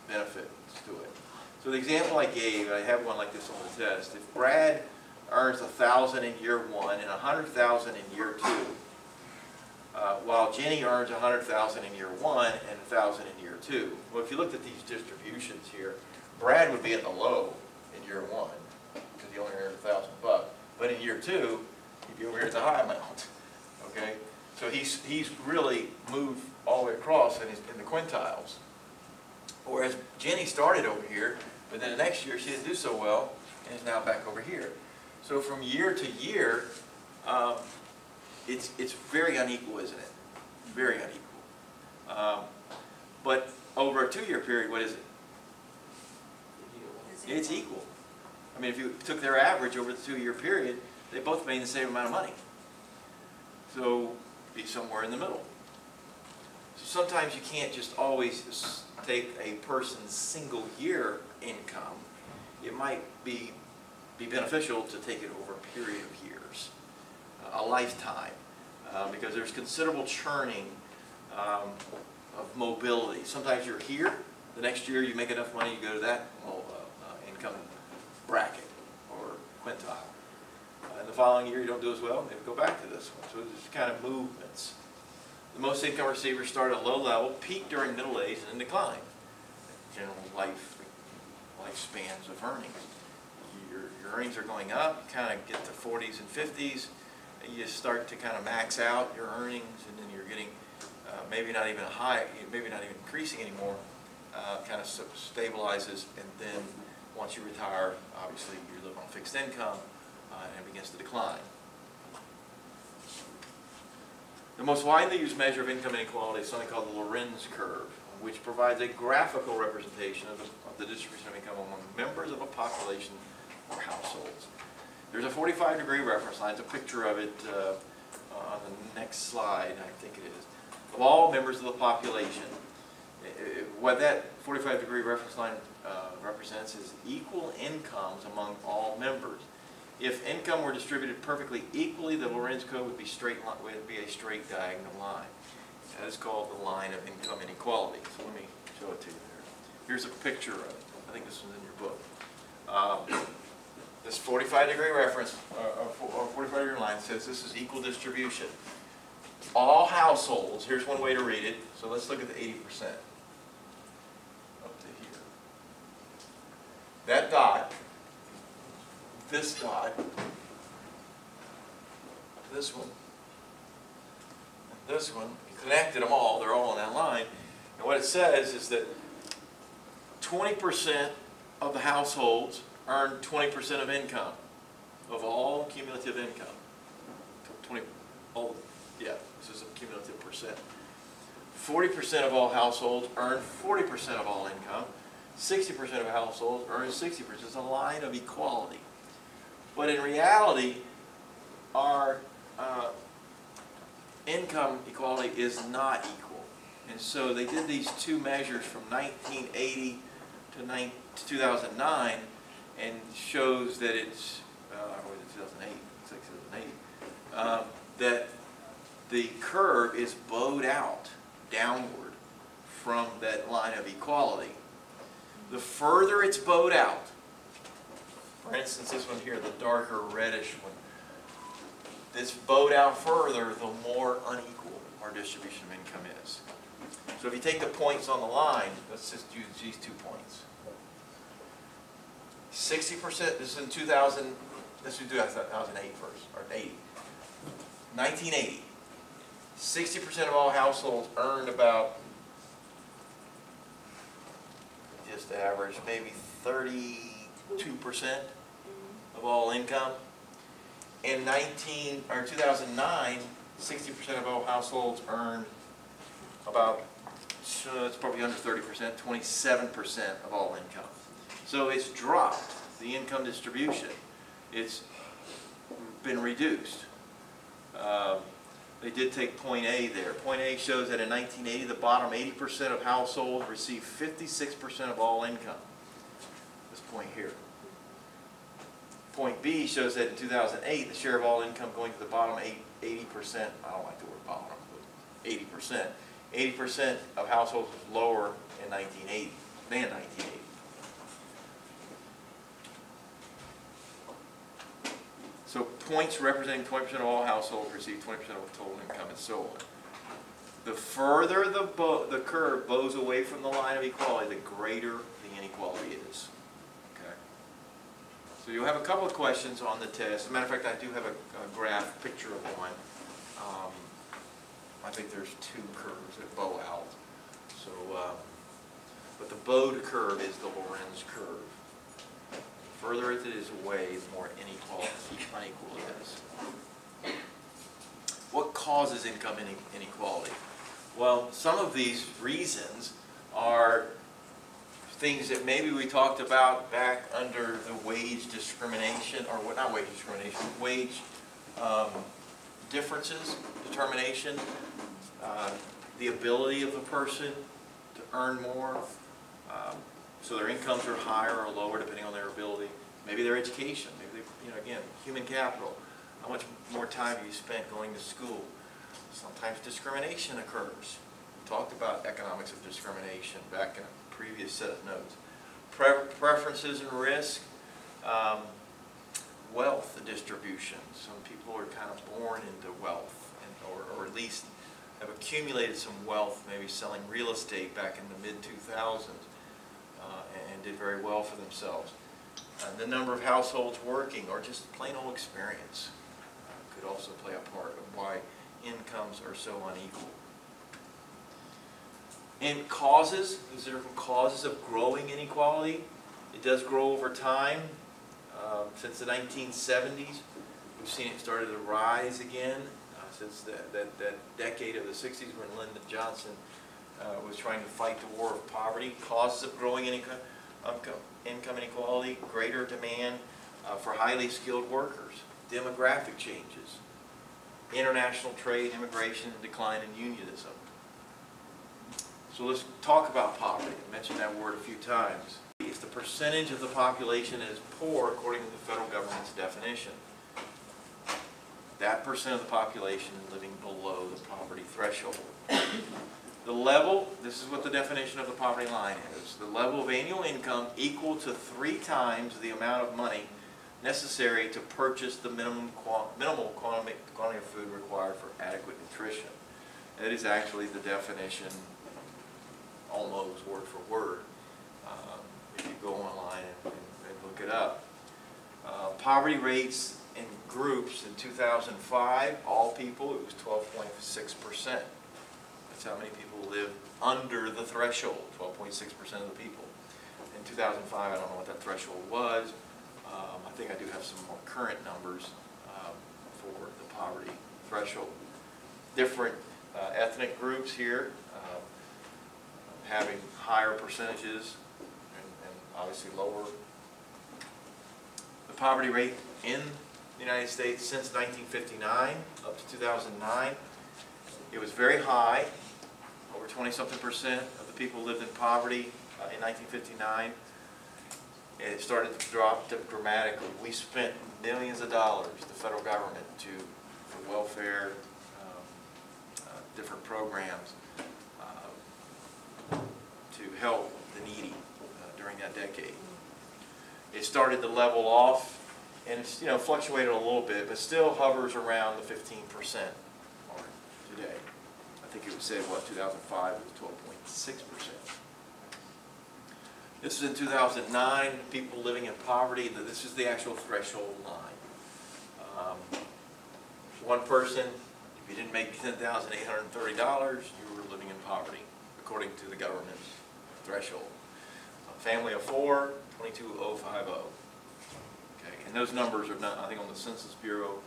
benefits to it. So the example I gave, I have one like this on the test. If Brad earns $1,000 in year 1 and $100,000 in year 2, while Jenny earns $100,000 in year 1 and $1,000 in year 2. Well, if you looked at these distributions here, Brad would be in the low in year 1 because he only earned $1,000. But in year 2, he'd be over here at the high amount. Okay, so he's really moved all the way across in the quintiles. Whereas Jenny started over here, but then the next year she didn't do so well and is now back over here. So from year to year, it's very unequal, isn't it? Very unequal. But over a 2-year period, what is it? It's equal. I mean, if you took their average over the 2-year period, they both made the same amount of money. So be somewhere in the middle. So sometimes you can't just always take a person's single year income. It might be beneficial to take it over a period of years, a lifetime, because there's considerable churning of mobility. Sometimes you're here, the next year you make enough money, you go to that income bracket or quintile. And the following year you don't do as well, maybe go back to this one. So there's kind of movements. The most income receivers start at a low level, peak during middle age, and then decline. General lifespans of earnings. Your earnings are going up, you kind of get to 40s and 50s, and you start to kind of max out your earnings, and then you're getting maybe not even maybe not even increasing anymore, kind of stabilizes, and then once you retire, obviously you live on fixed income, and it begins to decline. The most widely used measure of income inequality is something called the Lorenz curve, which provides a graphical representation of the distribution of income among members of a population or households. There's a 45-degree reference line. It's a picture of it on the next slide, I think it is, of all members of the population. What that 45-degree reference line represents is equal incomes among all members. If income were distributed perfectly equally, the Lorenz curve would be a straight diagonal line. That is called the line of income inequality. So let me show it to you there. Here's a picture of it. I think this one's in your book. This 45-degree reference, or 45-degree line says this is equal distribution. All households, here's one way to read it. So let's look at the 80%. Up to here. That dot, this dot, this one, and this one, you connected them all, they're all on that line. And what it says is that 20% of the households earn 20% of income, of all cumulative income. 20, this is a cumulative percent. 40% of all households earn 40% of all income. 60% of households earn 60%. It's a line of equality. But in reality, our income equality is not equal. And so they did these two measures from 1980 to 2009, and shows that it's, or was it 2008? It's like 2008, that curve is bowed out downward from that line of equality. The further it's bowed out, for instance, this one here, the darker reddish one, this bowed out further, the more unequal our distribution of income is. So if you take the points on the line, let's just use these 2 points. 60%, this is in 2000, this is 2008 first, or 80. 1980, 60% of all households earned about, just average, maybe 32% of all income. In 2009, 60% of all households earned about, it's probably under 30%, 27% of all income. So it's dropped, the income distribution. It's been reduced. They did take point A there. Point A shows that in 1980, the bottom 80% of households received 56% of all income. This point here. Point B shows that in 2008, the share of all income going to the bottom 80%, I don't like the word bottom, but 80%. 80% of households was lower in 1980 than 1980. So points representing 20% of all households receive 20% of total income, and so on. The further the curve bows away from the line of equality, the greater the inequality is. Okay. So you'll have a couple of questions on the test. As a matter of fact, I do have a graph picture of one. I think there's 2 curves that bow out. So, but the bowed curve is the Lorenz curve. The further it is away, the more unequal it is. What causes income inequality? Well, some of these reasons are things that maybe we talked about back under the wage discrimination, or not wage discrimination, wage differences, determination, the ability of the person to earn more, so their incomes are higher or lower depending on their ability. Maybe their education, maybe they, again, human capital. How much more time have you spent going to school? Sometimes discrimination occurs. We talked about economics of discrimination back in a previous set of notes. Preferences and risk, wealth distribution. Some people are kind of born into wealth, or at least have accumulated some wealth, maybe selling real estate back in the mid-2000s, and did very well for themselves. The number of households working, or just plain old experience, could also play a part of why incomes are so unequal. And causes, these are causes of growing inequality. It does grow over time. Since the 1970s, we've seen it started to rise again. Since that decade of the 60s when Lyndon Johnson was trying to fight the war of poverty. Causes of growing income inequality, greater demand for highly skilled workers, demographic changes, international trade, immigration, and decline in unionism. So let's talk about poverty. I mentioned that word a few times. It's the percentage of the population that is poor according to the federal government's definition. That percent of the population living below the poverty threshold. The level, this is what the definition of the poverty line is, the level of annual income equal to 3 times the amount of money necessary to purchase the minimal quantity of food required for adequate nutrition. That is actually the definition, almost word for word, if you go online and look it up. Poverty rates in groups in 2005, all people, it was 12.6%. That's how many people live under the threshold, 12.6% of the people. In 2005, I don't know what that threshold was. I think I do have some more current numbers for the poverty threshold. Different ethnic groups here having higher percentages and obviously lower. The poverty rate in the United States since 1959 up to 2009, it was very high. Over 20-something% of the people lived in poverty in 1959. And it started to drop dramatically. We spent millions of dollars, the federal government, for welfare different programs to help the needy during that decade. It started to level off, and it's, you know, fluctuated a little bit, but still hovers around the 15% mark today. I think it was said, what, 2005 was 12.6%. This is in 2009, people living in poverty. This is the actual threshold line. One person, if you didn't make $10,830, you were living in poverty, according to the government's threshold. A family of 4, 22,050. Okay, and those numbers are not, I think, on the Census Bureau.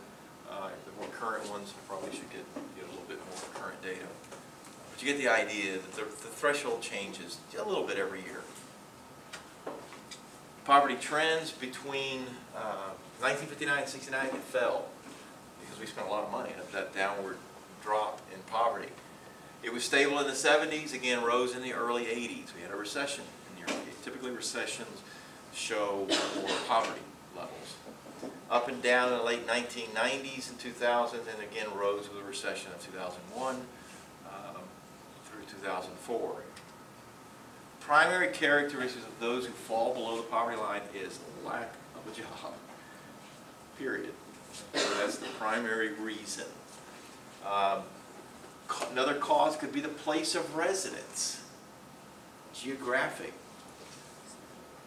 The more current ones, I probably should get a little bit more current data. But you get the idea that the threshold changes a little bit every year. Poverty trends between 1959 and 69, it fell because we spent a lot of money of that downward drop in poverty. It was stable in the 70s, again rose in the early 80s. We had a recession in the early 80s. Typically recessions show more poverty levels. Up and down in the late 1990s and 2000, and again rose with the recession of 2001 through 2004. Primary characteristics of those who fall below the poverty line is lack of a job, period. So that's the primary reason. Another cause could be the place of residence, geographic.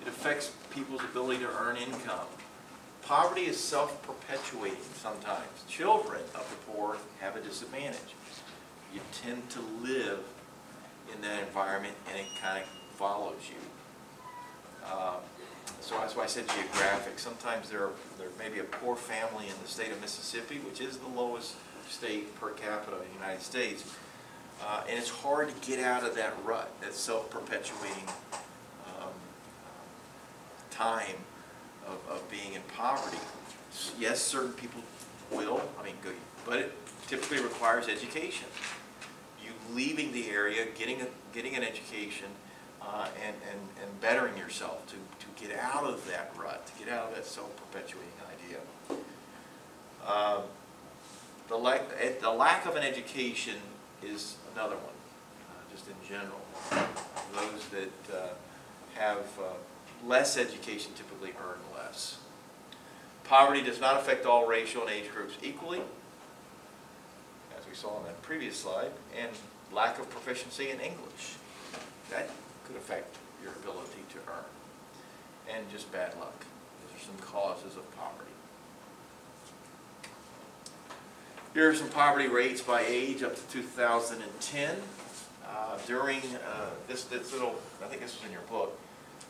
It affects people's ability to earn income. Poverty is self-perpetuating sometimes. Children of the poor have a disadvantage. You tend to live in that environment and it kind of follows you. So that's why I said geographic. Sometimes there may be a poor family in the state of Mississippi, which is the lowest state per capita in the United States. And it's hard to get out of that rut, that self-perpetuating time of being in poverty. Yes, certain people will, but it typically requires education. You leaving the area, getting an education, and bettering yourself to get out of that rut, to get out of that self-perpetuating idea. The lack of an education is another one, just in general. Those that have less education typically earn less. Poverty does not affect all racial and age groups equally, as we saw on that previous slide, and lack of proficiency in English. That could affect your ability to earn. And just bad luck. Those are some causes of poverty. Here are some poverty rates by age up to 2010. During this little, I think this was in your book,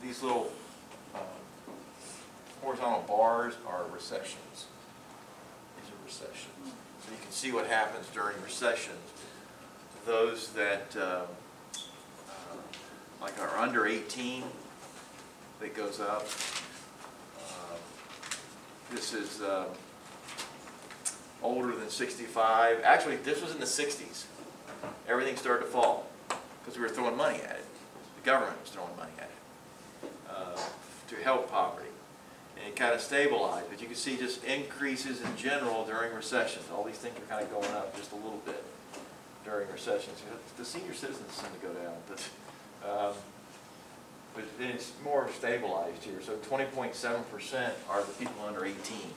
these little horizontal bars are recessions. These are recessions. So you can see what happens during recessions. Those that like are under 18, that goes up. This is older than 65. Actually, this was in the 60s. Everything started to fall because we were throwing money at it. The government was throwing money at it to help poverty. And it kind of stabilized, but you can see just increases in general during recessions. All these things are kind of going up just a little bit during recessions. The senior citizens tend to go down, but it's more stabilized here. So 20.7% are the people under 18.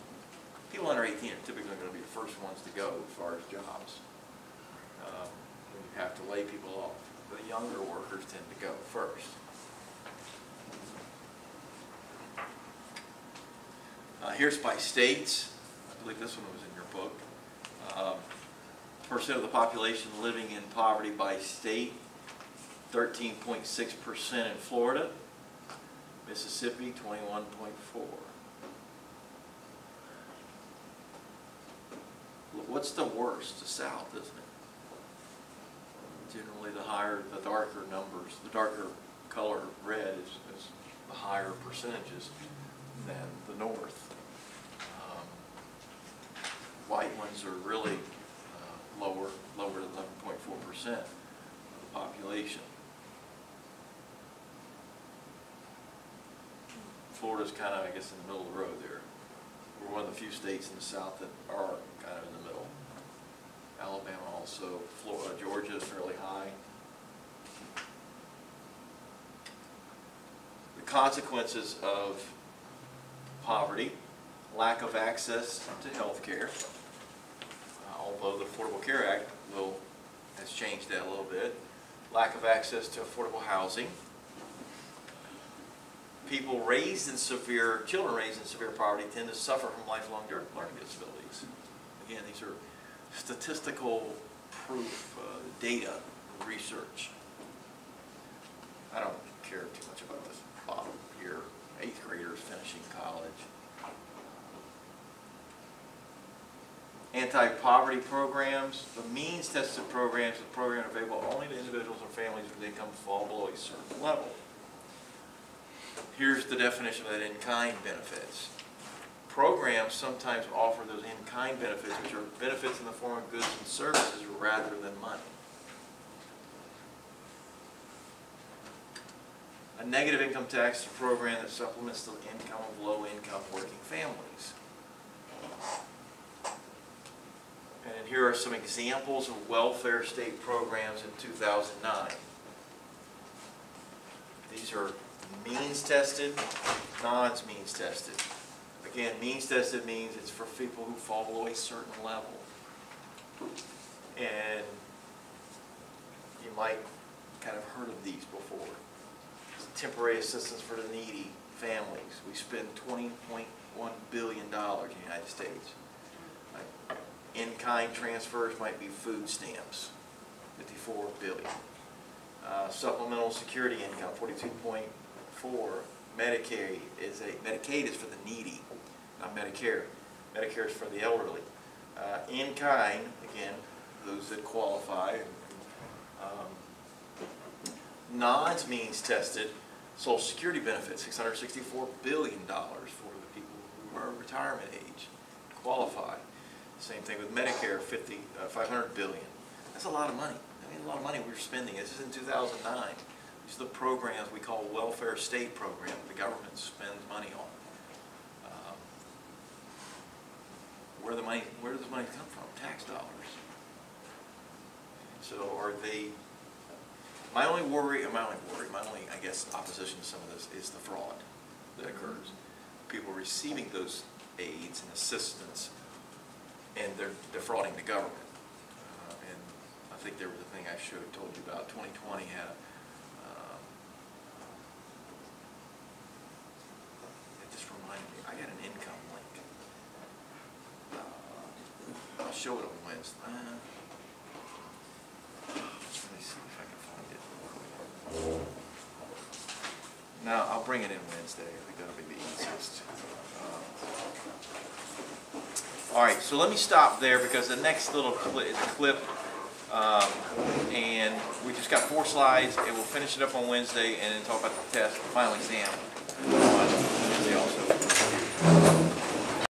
People under 18 are typically going to be the first ones to go as far as jobs. When you have to lay people off. The younger workers tend to go first. Here's by states. I believe this one was in your book. Percent of the population living in poverty by state. 13.6% in Florida. Mississippi, 21.4%. What's the worst? The South, isn't it? Generally, the darker numbers, the darker color red is the higher percentages than the North. White ones are really lower than 11.4% of the population. Florida's kind of, I guess, in the middle of the road there. We're one of the few states in the South that are kind of in the middle. Alabama Also, Georgia is fairly high. The consequences of poverty, lack of access to health care, although the Affordable Care Act has changed that a little bit. Lack of access to affordable housing. Children raised in severe poverty tend to suffer from lifelong learning disabilities. Again, these are statistical proof, data, research. I don't care too much about this bottom here. 8th graders finishing college. Anti-poverty programs. The means-tested programs are programs available only to individuals or families whose income fall below a certain level. Here's the definition of that: in-kind benefits. Programs sometimes offer those in-kind benefits, which are benefits in the form of goods and services rather than money. A negative income tax is a program that supplements the income of low-income working families. And here are some examples of welfare state programs in 2009. These are means-tested, non-means tested. Again, means-tested means it's for people who fall below a certain level. And you might kind of heard of these before. Temporary assistance for the needy families. We spend $20.1 billion in the United States. In-kind transfers might be food stamps, $54 billion. Supplemental security income, $42.4. Medicaid is for the needy, not Medicare. Medicare is for the elderly. In-kind, again, those that qualify. Non-means tested, Social Security benefits, $664 billion for the people who are retirement age, qualify. Same thing with Medicare, $500 billion. That's a lot of money. I mean, a lot of money we're spending. This is in 2009. These are the programs we call welfare state programs the government spends money on. Where does the money come from? Tax dollars. So are they? My only, I guess, opposition to some of this is the fraud that occurs. People receiving those aids and assistance, and they're defrauding the government. And I think there was a thing I told you about. 2020 had it just reminded me. I got an income link. I'll show it on Wednesday. Let me see if I can find it. No, I'll bring it in Wednesday. I think that'll be the easiest. All right, so let me stop there because the next little clip is a clip, and we just got 4 slides, and we'll finish it up on Wednesday and then talk about the test, the final exam on Wednesday also.